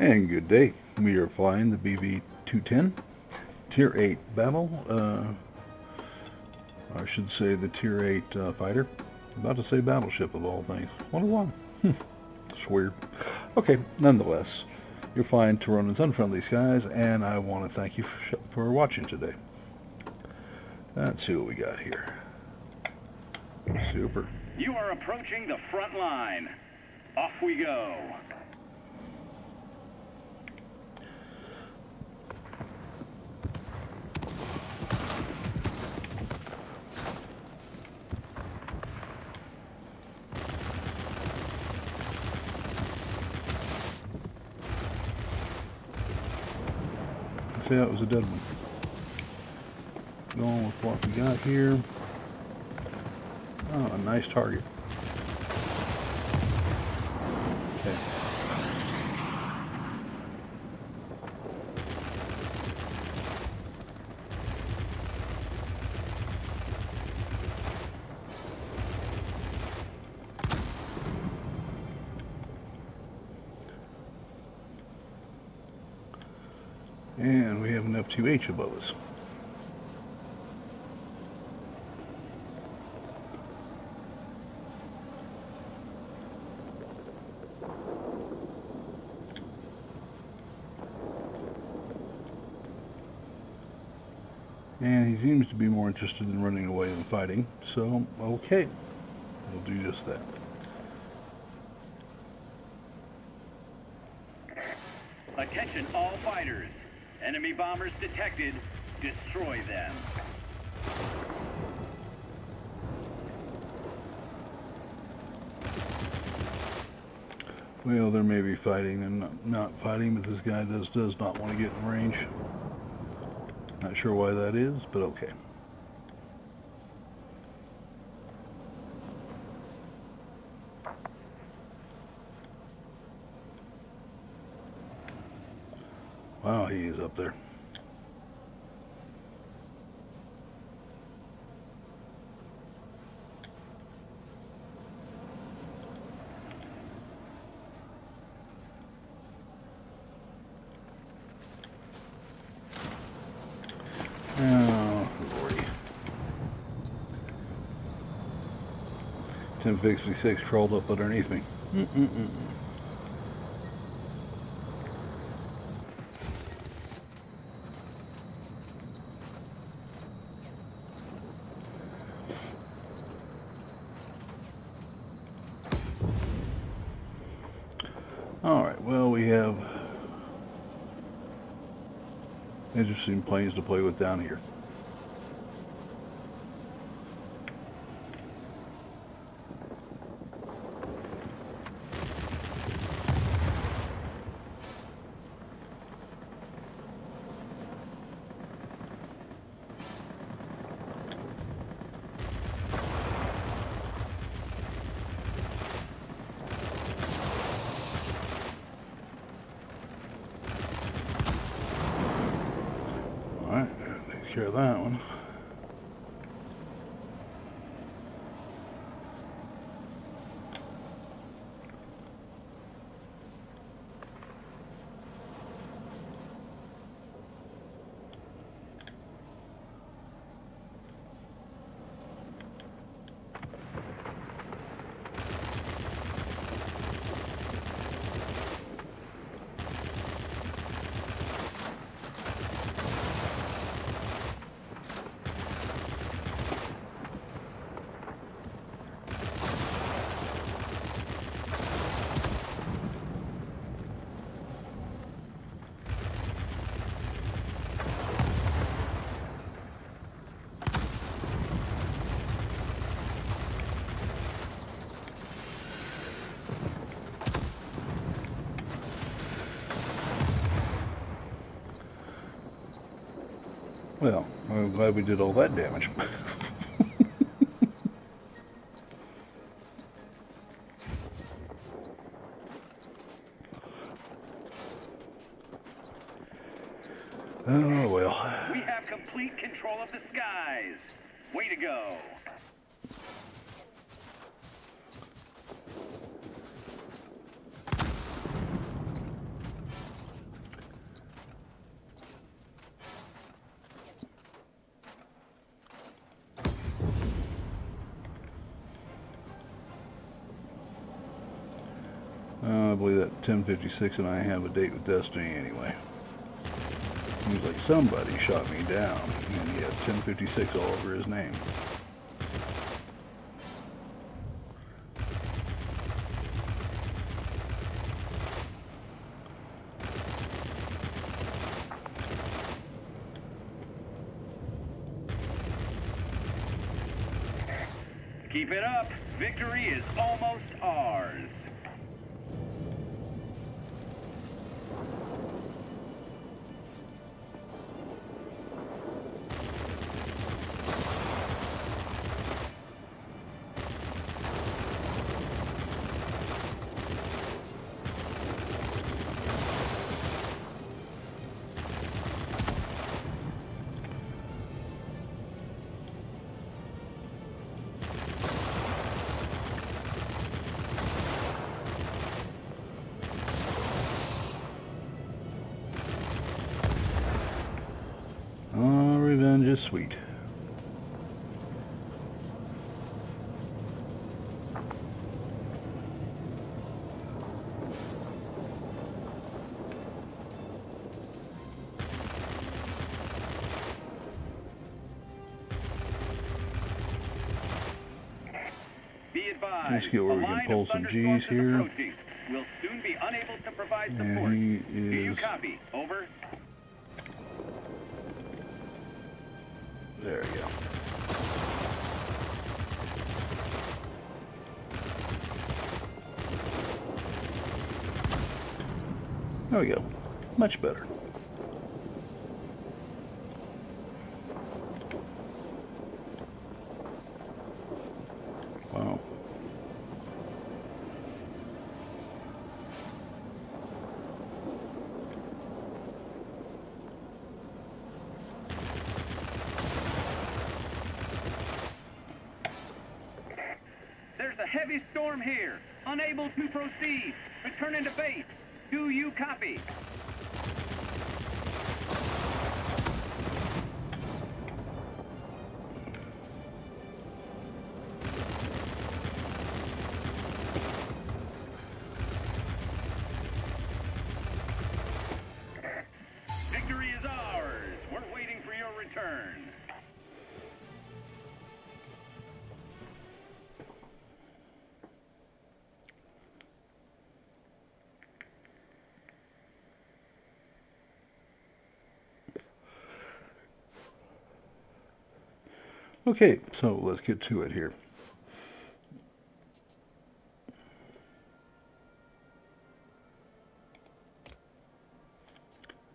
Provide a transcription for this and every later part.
And good day. We are flying the BV-210 Tier 8 battle. I should say the Tier 8 fighter. About to say battleship of all things. What a one. It's weird. Okay, nonetheless, you're flying Tironan's Unfriendly Skies, and I want to thank you for watching today. Let's see what we got here. Super. You are approaching the front line. Off we go. See, that was a dead one. Going with what we got here. Oh, a nice target. Okay. And we have an F2H above us. And he seems to be more interested in running away than fighting, so okay, we'll do just that. Attention all fighters. Enemy bombers detected. Destroy them. Well, there may be fighting and not fighting, but this guy does not want to get in range. Not sure why that is, but okay. Wow, he is up there. Oh, lordy. 1056 crawled up underneath me. Alright, well, we have interesting planes to play with down here. Alright, take care of that one. Well, I'm glad we did all that damage. Oh, well. We have complete control of the skies. Way to go. I believe that 1056 and I have a date with Destiny anyway. Seems like somebody shot me down, and he had 1056 all over his name. Keep it up. Victory is almost ours. Revenge is sweet. Be advised, Let's get where we can pull some G's here. We'll soon be unable to provide support. And he Do you is... copy? Over. There we go. There we go. Much better. Wow. There's a heavy storm here. Unable to proceed. Return into base. Do you copy? Victory is ours. We're waiting for your return. Okay, so let's get to it here.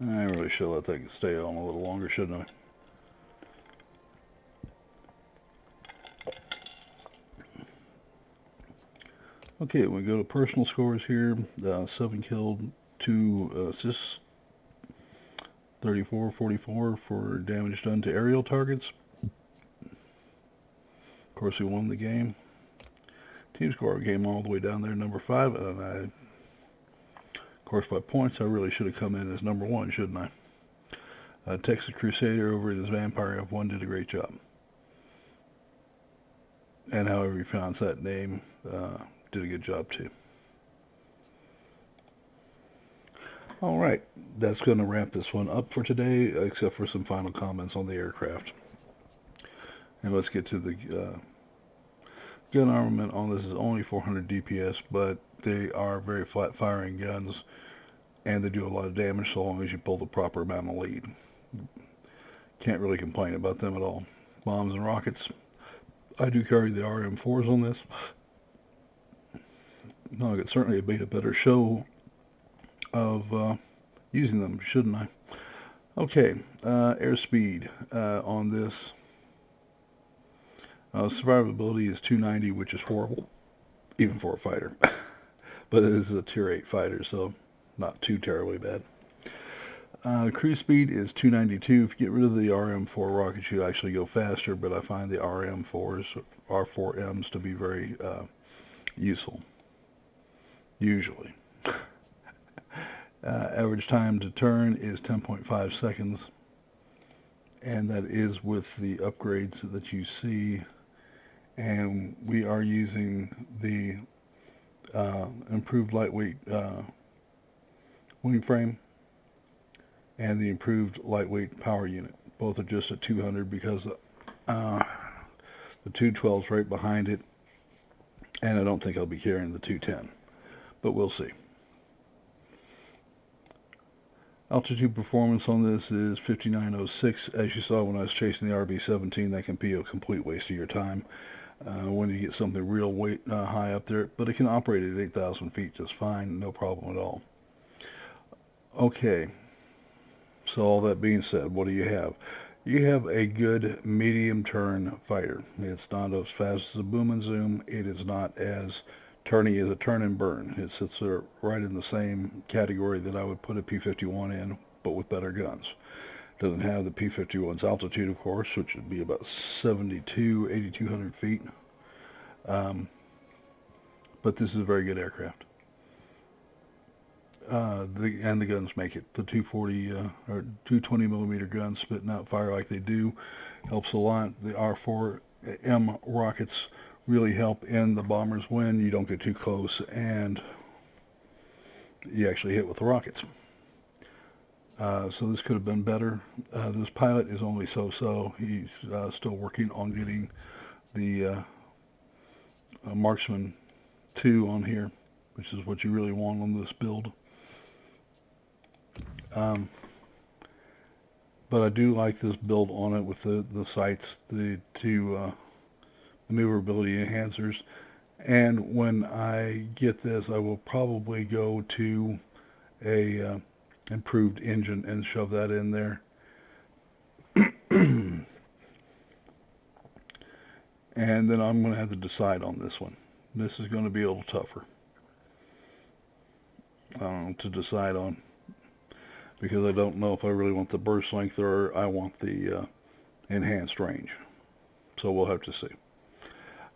I really should let that stay on a little longer, shouldn't I? Okay, we go to personal scores here. 7 killed, 2 assists, 34-44 for damage done to aerial targets. Of course, we won the game. Team score came all the way down there, number 5, and of course, by points, I really should have come in as number 1, shouldn't I? Texas Crusader over at his Vampire F1 did a great job. And however you pronounce that name, did a good job too. Alright, that's going to wrap this one up for today, except for some final comments on the aircraft. And let's get to the gun armament on this is only 400 DPS, but they are very flat firing guns, and they do a lot of damage so long as you pull the proper amount of lead. Can't really complain about them at all. Bombs and rockets. I do carry the RM4s on this. No, I could certainly have made a better show of using them, shouldn't I? Okay, airspeed on this. Survivability is 290, which is horrible, even for a fighter. But it is a tier 8 fighter, so not too terribly bad. Cruise speed is 292. If you get rid of the RM4 rockets, you actually go faster, but I find the RM4s, R4Ms, to be very useful, usually. Average time to turn is 10.5 seconds, and that is with the upgrades that you see. And we are using the improved lightweight wing frame, and the improved lightweight power unit. Both are just at 200 because the 212 is right behind it, and I don't think I'll be carrying the 210, but we'll see. Altitude performance on this is 5906. As you saw when I was chasing the RB-17, that can be a complete waste of your time when you get something real high up there, but it can operate at 8,000 feet just fine, no problem at all. Okay, so all that being said, what do you have? You have a good medium turn fighter. It's not as fast as a boom and zoom. It is not as turny as a turn and burn. It sits there right in the same category that I would put a P-51 in, but with better guns. Doesn't have the P-51's altitude, of course, which would be about 8,200 feet. But this is a very good aircraft. And the guns make it. The 240 or 220 millimeter guns spitting out fire like they do helps a lot. The R4M rockets really help in the bombers when you don't get too close and you actually hit with the rockets. So this could have been better. This pilot is only so-so. He's still working on getting the Marksman 2 on here, which is what you really want on this build. But I do like this build on it with the sights, the two maneuverability enhancers. And when I get this, I will probably go to a improved engine and shove that in there. And then I'm going to have to decide on this one. This is going to be a little tougher to decide on, because I don't know if I really want the burst length or I want the enhanced range. So we'll have to see.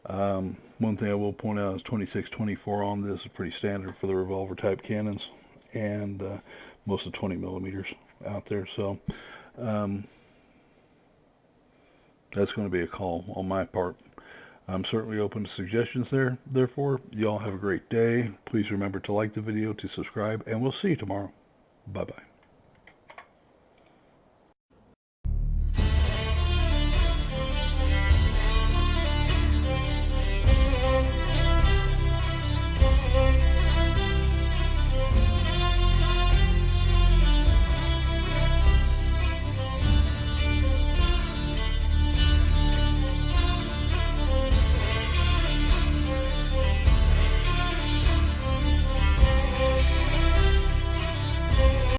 One thing I will point out is 26-24 on this is pretty standard for the revolver type cannons, and most of 20 millimeters out there. So that's going to be a call on my part. I'm certainly open to suggestions there. Therefore, y'all have a great day. Please remember to like the video, to subscribe, and we'll see you tomorrow. Bye-bye.